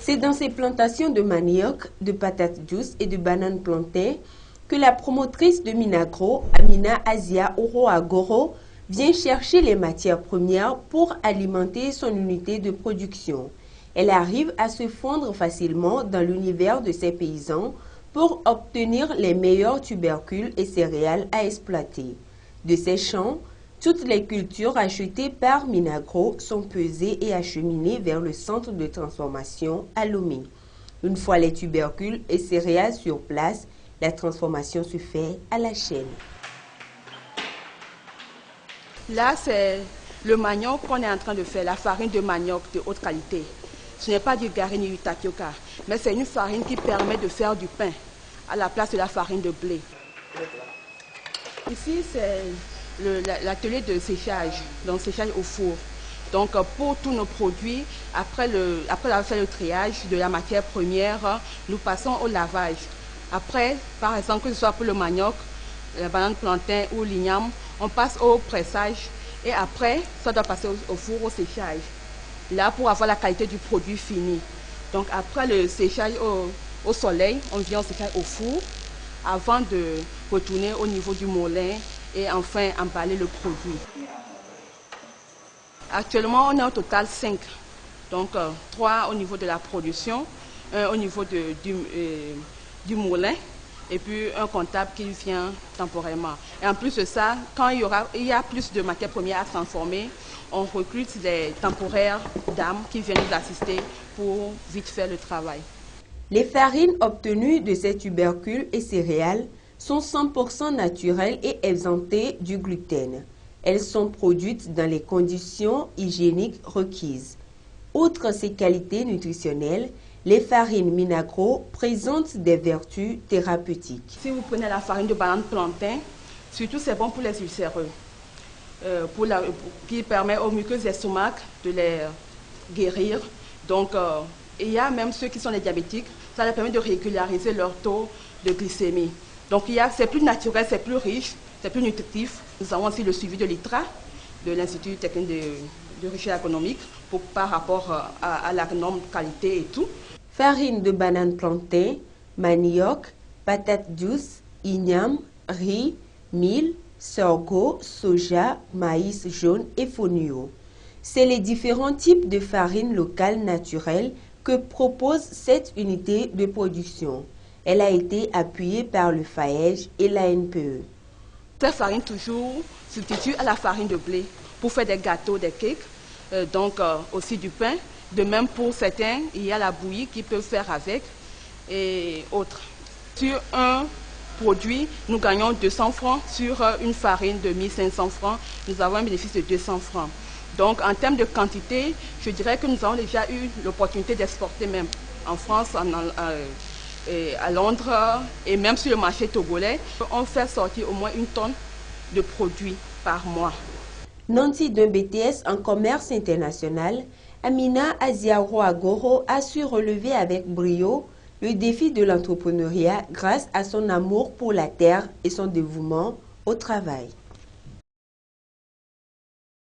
C'est dans ces plantations de manioc, de patates douces et de bananes plantains que la promotrice de Minagro, Amina Asia Oroagoro, vient chercher les matières premières pour alimenter son unité de production. Elle arrive à se fondre facilement dans l'univers de ses paysans pour obtenir les meilleurs tubercules et céréales à exploiter. De ces champs, toutes les cultures achetées par Minagro sont pesées et acheminées vers le centre de transformation à Lomé. Une fois les tubercules et céréales sur place, la transformation se fait à la chaîne. Là, c'est le manioc qu'on est en train de faire, la farine de manioc de haute qualité. Ce n'est pas du gari ni du tapioca, mais c'est une farine qui permet de faire du pain à la place de la farine de blé. Ici, c'est l'atelier de séchage, donc séchage au four. Donc pour tous nos produits, après avoir fait le triage de la matière première, nous passons au lavage. Après, par exemple, que ce soit pour le manioc, la banane plantain ou l'igname, on passe au pressage et après, ça doit passer au four, au séchage. Là, pour avoir la qualité du produit fini. Donc après le séchage au soleil, on vient au séchage au four avant de retourner au niveau du moulin et enfin emballer le produit. Actuellement, on est au total 5. Donc 3 au niveau de la production, 1 au niveau du moulin et puis un comptable qui vient temporairement. Et en plus de ça, quand il y a plus de matières premières à transformer, on recrute des temporaires dames qui viennent nous assister pour vite faire le travail. Les farines obtenues de ces tubercules et céréales sont 100% naturelles et exemptées du gluten. Elles sont produites dans les conditions hygiéniques requises. Outre ces qualités nutritionnelles, les farines Minagro présentent des vertus thérapeutiques. Si vous prenez la farine de banane plantain, surtout c'est bon pour les ulcéreux, qui permet aux muqueuses estomac de les guérir. Donc il y a même ceux qui sont les diabétiques, ça leur permet de régulariser leur taux de glycémie. Donc c'est plus naturel, c'est plus riche, c'est plus nutritif. Nous avons aussi le suivi de l'ITRA, de l'Institut technique de recherche économique, par rapport à la norme qualité et tout. Farine de banane plantain, manioc, patates douces, igname, riz, mil, sorgho, soja, maïs jaune et fonio. C'est les différents types de farines locales naturelles que propose cette unité de production. Elle a été appuyée par le FAEJ et l'ANPE. Cette farine toujours substitue à la farine de blé pour faire des gâteaux, des cakes, donc aussi du pain. De même pour certains, il y a la bouillie qu'ils peuvent faire avec et autres. Sur un produit, nous gagnons 200 francs. Sur une farine de 1500 francs, nous avons un bénéfice de 200 francs. Donc en termes de quantité, je dirais que nous avons déjà eu l'opportunité d'exporter même en France, à Londres et même sur le marché togolais. On fait sortir au moins 1 tonne de produits par mois. Nantie d'un BTS en commerce international, Amina Asia Oroagoro a su relever avec brio le défi de l'entrepreneuriat grâce à son amour pour la terre et son dévouement au travail.